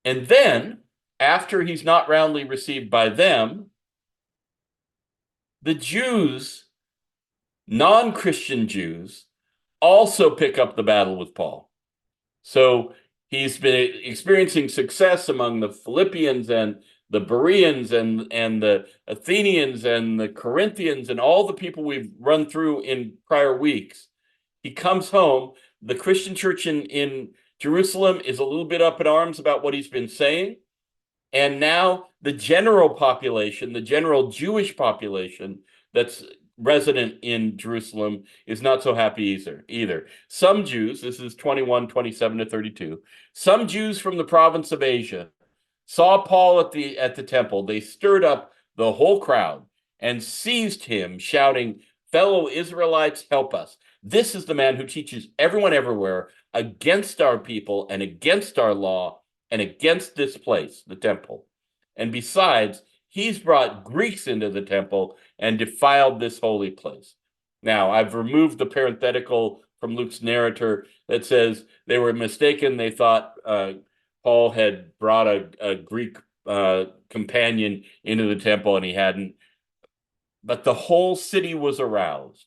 And then, after he's not roundly received by them, the Jews, non-Christian Jews, also pick up the battle with Paul. So he's been experiencing success among the Philippians and the Bereans and the Athenians and the Corinthians and all the people we've run through in prior weeks. He comes home. The Christian church in Jerusalem is a little bit up in arms about what he's been saying. And now the general population, the general Jewish population that's resident in Jerusalem is not so happy either. Some Jews, this is 21:27 to 32, some Jews from the province of Asia saw Paul at the temple. They stirred up the whole crowd and seized him, shouting, "Fellow Israelites, help us. This is the man who teaches everyone everywhere against our people and against our law and against this place, the temple. And besides, he's brought Greeks into the temple and defiled this holy place." Now, I've removed the parenthetical from Luke's narrator that says they were mistaken. They thought Paul had brought a Greek companion into the temple, and he hadn't. But the whole city was aroused,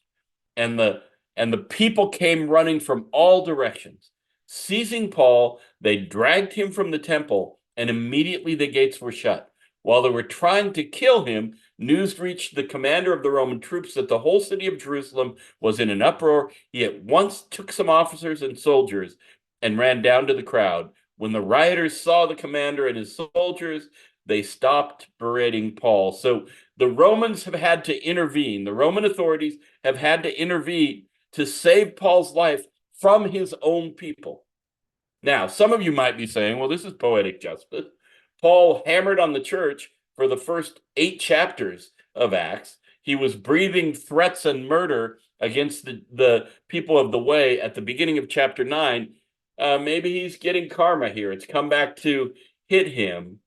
and the people came running from all directions. Seizing Paul, they dragged him from the temple, and immediately the gates were shut. While they were trying to kill him, news reached the commander of the Roman troops that the whole city of Jerusalem was in an uproar. He at once took some officers and soldiers and ran down to the crowd. When the rioters saw the commander and his soldiers, they stopped berating Paul. So the Romans have had to intervene. The Roman authorities have had to intervene to save Paul's life from his own people. Now, some of you might be saying, well, this is poetic justice. Paul hammered on the church for the first 8 chapters of Acts. He was breathing threats and murder against the people of the way at the beginning of chapter 9. Maybe he's getting karma here. It's come back to hit him.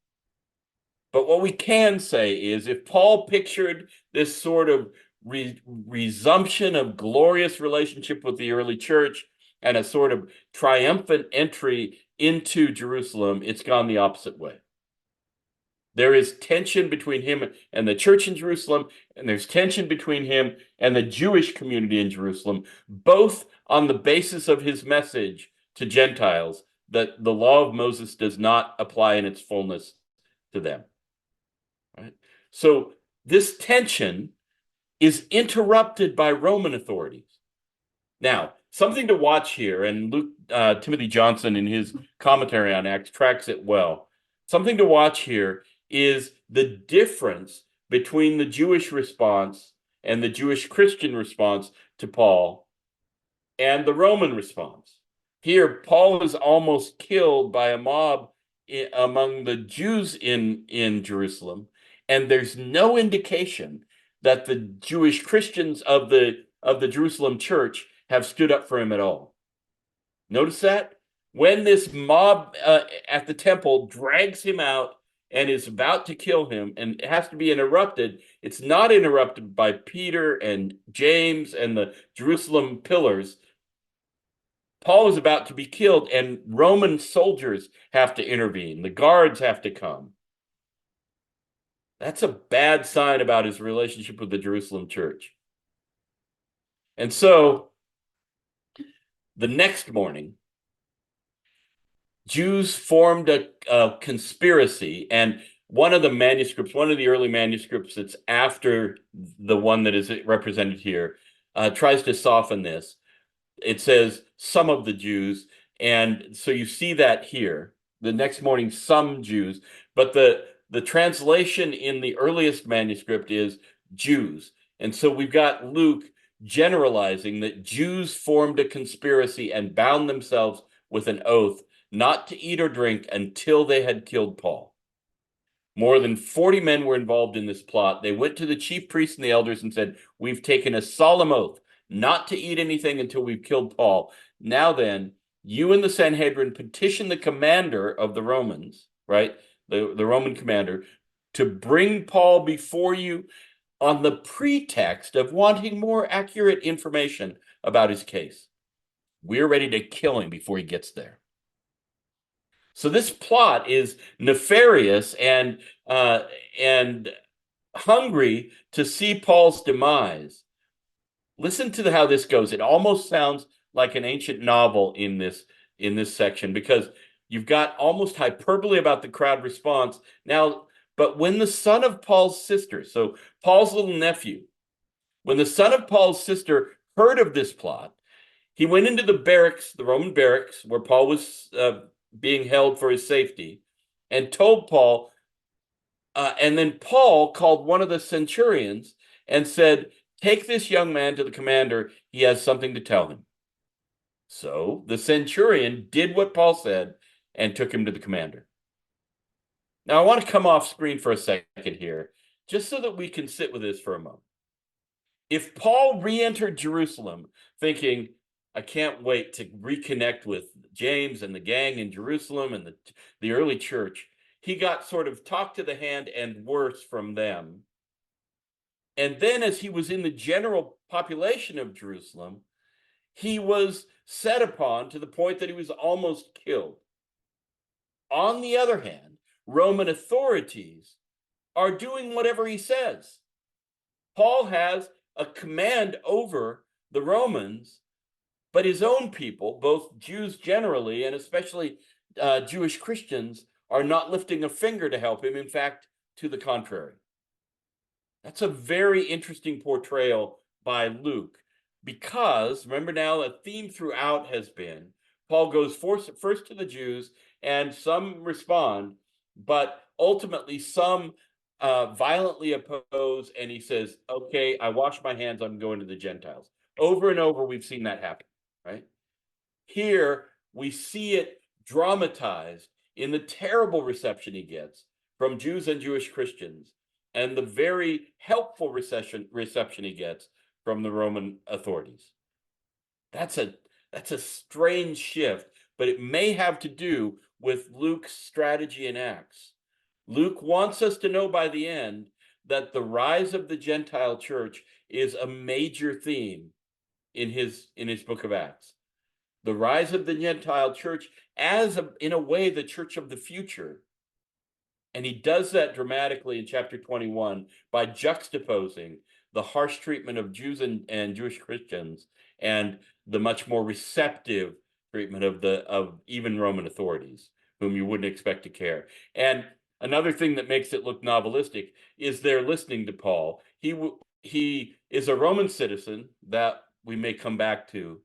But what we can say is if Paul pictured this sort of resumption of glorious relationship with the early church and a sort of triumphant entry into Jerusalem, it's gone the opposite way. There is tension between him and the church in Jerusalem, and there's tension between him and the Jewish community in Jerusalem, both on the basis of his message to Gentiles that the law of Moses does not apply in its fullness to them. Right? So this tension is interrupted by Roman authorities. Now, something to watch here, and Timothy Johnson in his commentary on Acts tracks it well. Something to watch here is the difference between the Jewish response and the Jewish Christian response to Paul and the Roman response. Here, Paul is almost killed by a mob among the Jews in Jerusalem, and there's no indication that the Jewish Christians of the Jerusalem church have stood up for him at all. Notice that? When this mob at the temple drags him out and is about to kill him and it has to be interrupted, it's not interrupted by Peter and James and the Jerusalem pillars. Paul is about to be killed, and Roman soldiers have to intervene. The guards have to come. That's a bad sign about his relationship with the Jerusalem church. And so the next morning, Jews formed a conspiracy, and one of the manuscripts, one of the early manuscripts that's after the one that is represented here, tries to soften this. It says some of the Jews, and so you see that here. The next morning, some Jews, but the translation in the earliest manuscript is Jews. And so we've got Luke generalizing that Jews formed a conspiracy and bound themselves with an oath not to eat or drink until they had killed Paul. More than 40 men were involved in this plot. They went to the chief priests and the elders and said, "We've taken a solemn oath not to eat anything until we've killed Paul. Now then, you and the Sanhedrin petition the commander of the Romans," right? The Roman commander, "to bring Paul before you on the pretext of wanting more accurate information about his case. We're ready to kill him before he gets there." So this plot is nefarious and hungry to see Paul's demise. Listen to how this goes. It almost sounds like an ancient novel in this section, because you've got almost hyperbole about the crowd response. Now, but when the son of Paul's sister, so Paul's little nephew, when the son of Paul's sister heard of this plot, he went into the barracks, the Roman barracks, where Paul was being held for his safety, and told Paul. And then Paul called one of the centurions and said, "Take this young man to the commander. He has something to tell him." So the centurion did what Paul said and took him to the commander. Now, I want to come off screen for a second here, just so that we can sit with this for a moment. If Paul re entered Jerusalem thinking, "I can't wait to reconnect with James and the gang in Jerusalem and the early church," he got sort of talked to the hand and worse from them. And then, as he was in the general population of Jerusalem, he was set upon to the point that he was almost killed. On the other hand, Roman authorities are doing whatever he says. Paul has a command over the Romans, but his own people, both Jews generally and especially Jewish Christians, are not lifting a finger to help him. In fact, to the contrary. That's a very interesting portrayal by Luke, because remember now, a theme throughout has been Paul goes first to the Jews, and some respond, but ultimately some violently oppose, and he says, "Okay, I wash my hands, I'm going to the Gentiles." Over and over, we've seen that happen, right? Here, we see it dramatized in the terrible reception he gets from Jews and Jewish Christians, and the very helpful reception he gets from the Roman authorities. That's a strange shift, but it may have to do with Luke's strategy in Acts. Luke wants us to know by the end that the rise of the Gentile church is a major theme in his book of Acts. The rise of the Gentile church as in a way, the church of the future. And he does that dramatically in chapter 21 by juxtaposing the harsh treatment of Jews and Jewish Christians and the much more receptive treatment of even Roman authorities, whom you wouldn't expect to care. And another thing that makes it look novelistic is they're listening to Paul. He is a Roman citizen that we may come back to,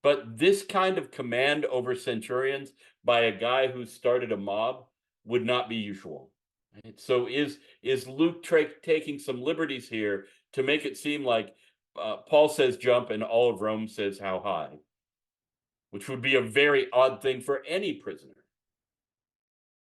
but this kind of command over centurions by a guy who started a mob would not be usual. Right? So is Luke taking some liberties here to make it seem like Paul says jump and all of Rome says how high, which would be a very odd thing for any prisoner.